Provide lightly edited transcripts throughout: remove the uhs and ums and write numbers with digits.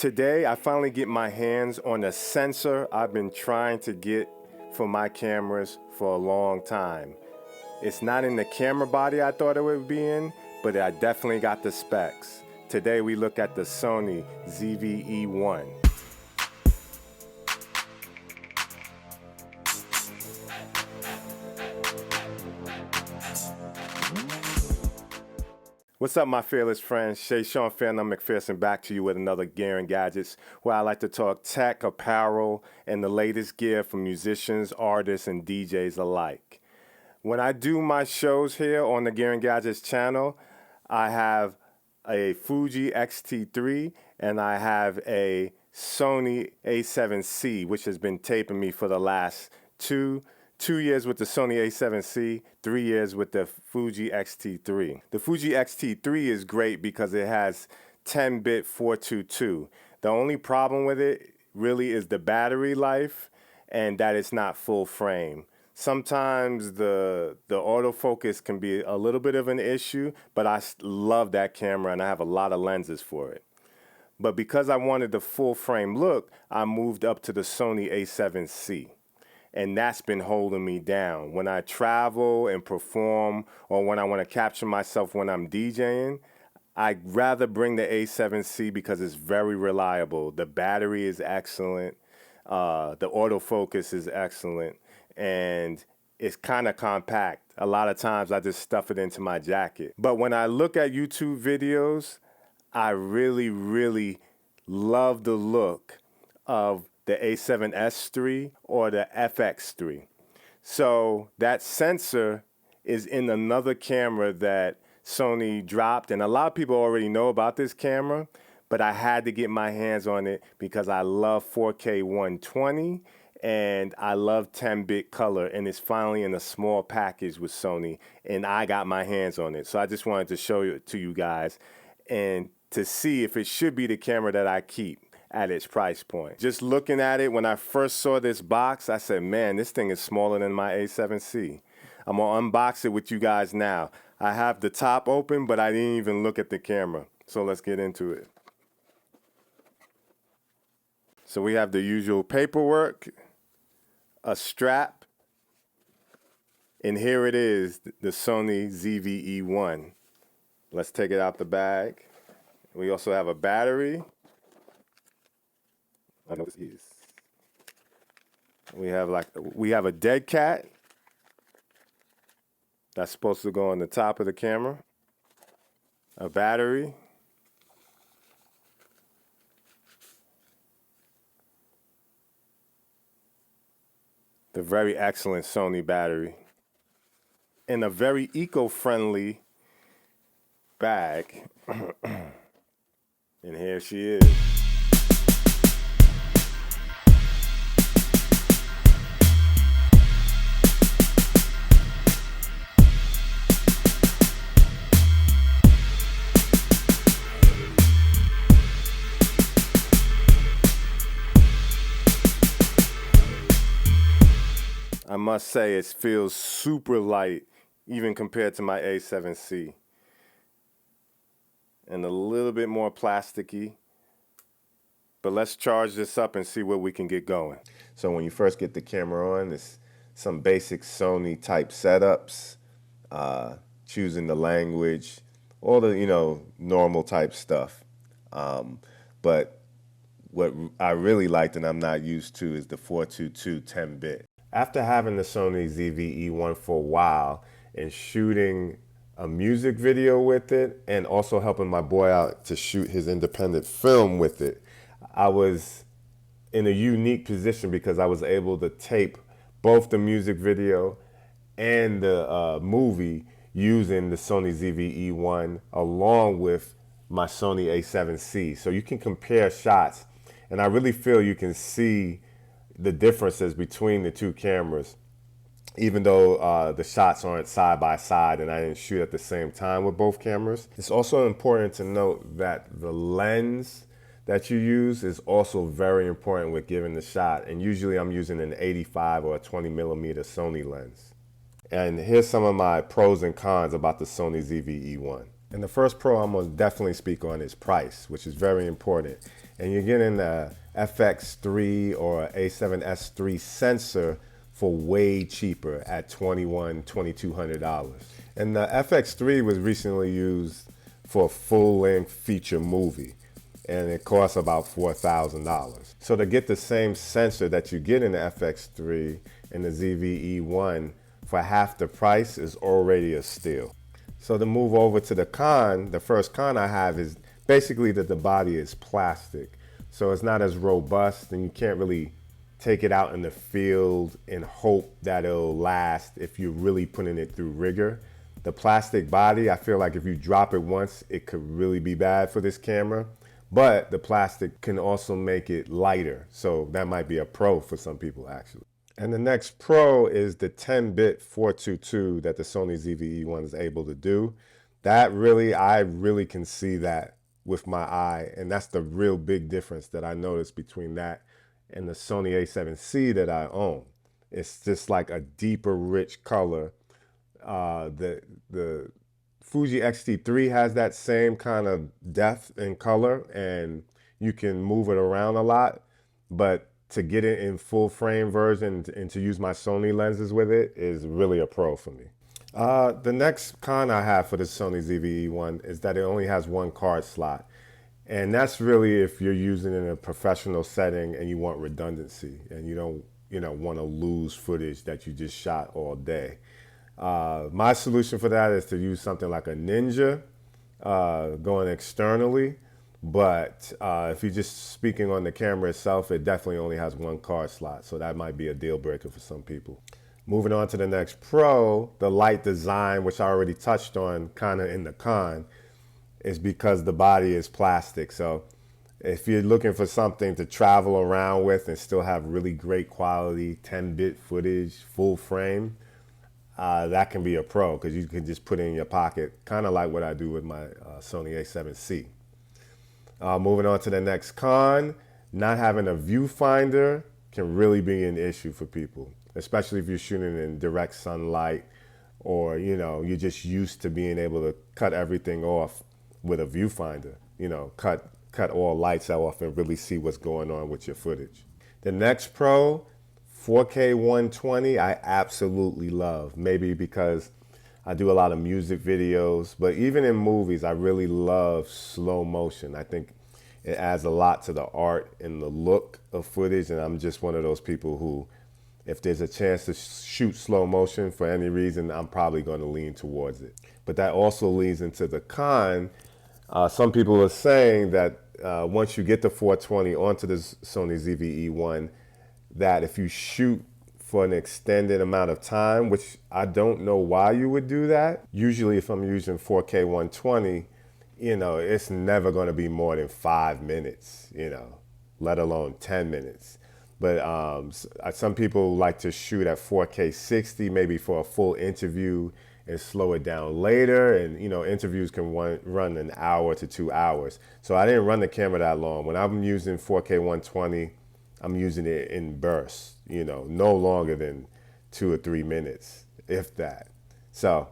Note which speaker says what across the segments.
Speaker 1: Today, I finally get my hands on a sensor I've been trying to get for my cameras for a long time. It's not in the camera body I thought it would be in, but I definitely got the specs. Today, we look at the Sony ZV-E1. What's up, my fearless friends? Shayshahn, PhearNone MacPherson, back to you with another Gear and Gadgets, where I like to talk tech, apparel, and the latest gear for musicians, artists, and DJs alike. When I do my shows here on the Gear and Gadgets channel, I have a Fuji X-T3 and I have a Sony A7C, which has been taping me for the last two years with the Sony A7C, 3 years with the Fuji X-T3. The Fuji X-T3 is great because it has 10-bit 422. The only problem with it really is the battery life and that it's not full frame. Sometimes the autofocus can be a little bit of an issue, but I love that camera and I have a lot of lenses for it. But because I wanted the full frame look, I moved up to the Sony A7C. And that's been holding me down. When I travel and perform, or when I want to capture myself when I'm DJing, I'd rather bring the A7C because it's very reliable. The battery is excellent. The autofocus is excellent. And it's kind of compact. A lot of times I just stuff it into my jacket. But when I look at YouTube videos, I really love the look of the A7S III or the FX3. So that sensor is in another camera that Sony dropped, and a lot of people already know about this camera, but I had to get my hands on it because I love 4K 120 and I love 10-bit color, and it's finally in a small package with Sony, and I got my hands on it. So I just wanted to show it to you guys and to see if it should be the camera that I keep at its price point. Just looking at it, when I first saw this box, I said, man, this thing is smaller than my A7C. I'm gonna unbox it with you guys now. I have the top open, but I didn't even look at the camera. So let's get into it. So we have the usual paperwork, a strap, and here it is, the Sony ZV-E1. Let's take it out the bag. We also have a battery. I know this is. We have a dead cat that's supposed to go on the top of the camera. A battery. The very excellent Sony battery. And a very eco-friendly bag. And here she is. I must say it feels super light even compared to my A7C. And a little bit more plasticky. But let's charge this up and see what we can get going. So when you first get the camera on, it's some basic Sony type setups, choosing the language, all the normal type stuff. But what I really liked and I'm not used to is the 422 10-bit. After having the Sony ZV-E1 for a while and shooting a music video with it and also helping my boy out to shoot his independent film with it, I was in a unique position because I was able to tape both the music video and the movie using the Sony ZV-E1 along with my Sony A7C. So you can compare shots, and I really feel you can see the differences between the two cameras, even though the shots aren't side by side and I didn't shoot at the same time with both cameras. It's also important to note that the lens that you use is also very important with giving the shot, and usually I'm using an 85 or a 20mm Sony lens. And here's some of my pros and cons about the Sony ZV-E1. And the first pro I'm going to definitely speak on is price, which is very important. And you're getting a FX3 or A7S3 sensor for way cheaper at $2,200. And the FX3 was recently used for a full-length feature movie, and it costs about $4,000. So to get the same sensor that you get in the FX3 and the ZV-E1 for half the price is already a steal. So to move over to the con, the first con I have is basically that the body is plastic. So it's not as robust, and you can't really take it out in the field and hope that it'll last if you're really putting it through rigor. The plastic body, I feel like if you drop it once, it could really be bad for this camera. But the plastic can also make it lighter. So that might be a pro for some people, actually. And the next pro is the 10-bit 422 that the Sony ZV-E1 is able to do. That really, I really can see that with my eye. And that's the real big difference that I noticed between that and the Sony A7C that I own. It's just like a deeper, rich color. The Fuji X-T3 has that same kind of depth and color, and you can move it around a lot. But to get it in full frame version and to use my Sony lenses with it is really a pro for me. The next con I have for the Sony ZV-E1 is that it only has one card slot. And that's really if you're using it in a professional setting and you want redundancy and you don't want to lose footage that you just shot all day. My solution for that is to use something like a Ninja going externally. But if you're just speaking on the camera itself, it definitely only has one card slot. So that might be a deal breaker for some people. Moving on to the next pro, the light design, which I already touched on kind of in the con, is because the body is plastic. So if you're looking for something to travel around with and still have really great quality 10-bit footage, full frame, that can be a pro because you can just put it in your pocket, kind of like what I do with my Sony A7C. Moving on to the next con, not having a viewfinder can really be an issue for people, especially if you're shooting in direct sunlight or, you're just used to being able to cut everything off with a viewfinder, cut all lights off and really see what's going on with your footage. The next pro, 4K 120, I absolutely love. Maybe because I do a lot of music videos, but even in movies, I really love slow motion. I think it adds a lot to the art and the look of footage, and I'm just one of those people who, if there's a chance to shoot slow motion for any reason, I'm probably going to lean towards it. But that also leads into the con. Some people are saying that once you get the 420 onto the Sony ZV-E1, that if you shoot for an extended amount of time, which I don't know why you would do that. Usually if I'm using 4K 120, it's never going to be more than 5 minutes, let alone 10 minutes. But some people like to shoot at 4K 60, maybe for a full interview and slow it down later. And, interviews can run an hour to 2 hours. So I didn't run the camera that long. When I'm using 4K 120, I'm using it in bursts, no longer than 2 or 3 minutes, if that. So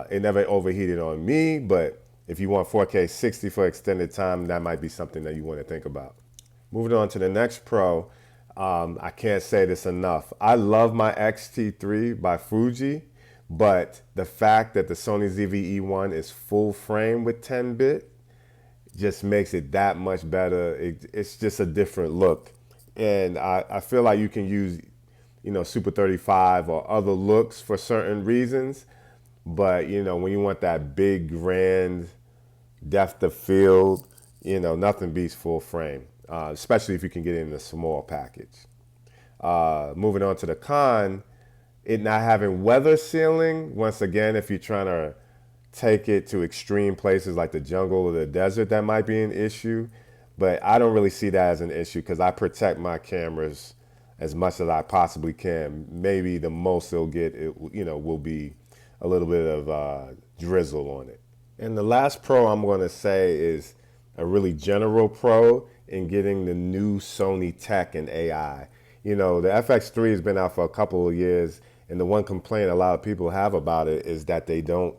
Speaker 1: it never overheated on me, but if you want 4K 60 for extended time, that might be something that you want to think about. Moving on to the next pro, I can't say this enough. I love my X-T3 by Fuji, but the fact that the Sony ZV-E1 is full frame with 10-bit just makes it that much better. It's just a different look. And I feel like you can use, Super 35 or other looks for certain reasons. But, when you want that big, grand depth of field, nothing beats full frame, especially if you can get it in a small package. Moving on to the con, it not having weather sealing. Once again, if you're trying to take it to extreme places like the jungle or the desert, that might be an issue. But I don't really see that as an issue because I protect my cameras as much as I possibly can. Maybe the most it'll get, will be a little bit of drizzle on it. And the last pro I'm going to say is a really general pro in getting the new Sony tech and AI. The FX3 has been out for a couple of years, and the one complaint a lot of people have about it is that they don't,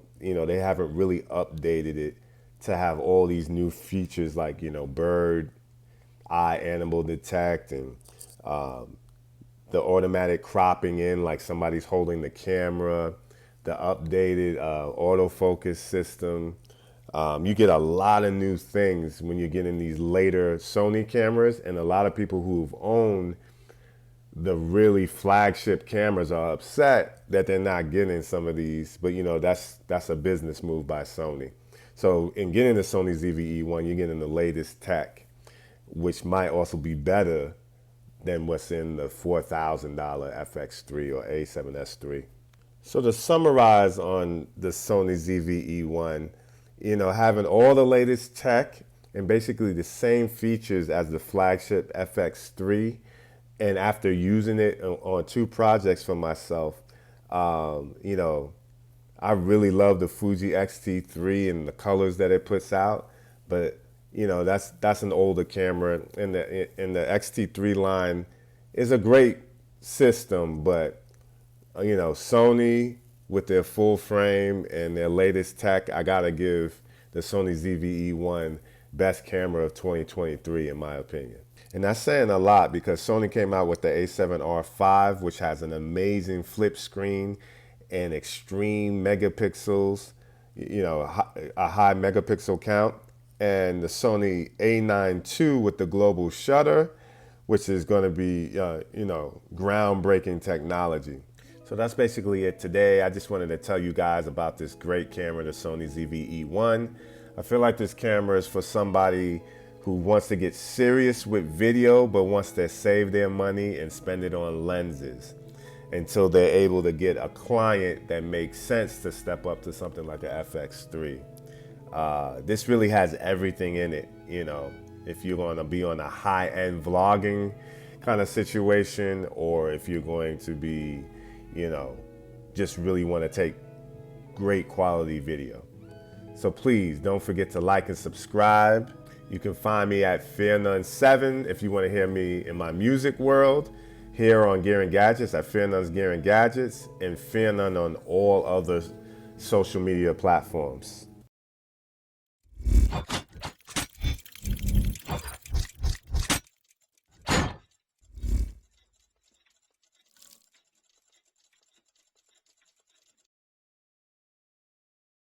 Speaker 1: they haven't really updated it to have all these new features like, bird eye animal detect and the automatic cropping in like somebody's holding the camera, the updated autofocus system. You get a lot of new things when you get in these later Sony cameras, and a lot of people who've owned the really flagship cameras are upset that they're not getting some of these, but that's a business move by Sony. So in getting the Sony ZV-E1, you're getting the latest tech, which might also be better than what's in the $4,000 FX3 or A7S III. So to summarize on the Sony ZV-E1, having all the latest tech and basically the same features as the flagship FX3, and after using it on 2 projects for myself, I really love the Fuji X-T3 and the colors that it puts out, but that's an older camera, and the X-T3 line is a great system, but Sony with their full frame and their latest tech, I gotta give the Sony ZV-E1 best camera of 2023 in my opinion. And that's saying a lot because Sony came out with the A7R5, which has an amazing flip screen and extreme megapixels, a high megapixel count, and the Sony A9 II with the global shutter, which is going to be, groundbreaking technology. So that's basically it today. I just wanted to tell you guys about this great camera, the Sony ZV-E1. I feel like this camera is for somebody who wants to get serious with video, but wants to save their money and spend it on lenses until they're able to get a client that makes sense to step up to something like the FX3. This really has everything in it, if you're going to be on a high-end vlogging kind of situation, or if you're going to be, just really want to take great quality video. So please don't forget to like and subscribe. You can find me at PhearNone7 if you want to hear me in my music world, here on Gear and Gadgets at PhearNone's Gear and Gadgets, and PhearNone on all other social media platforms.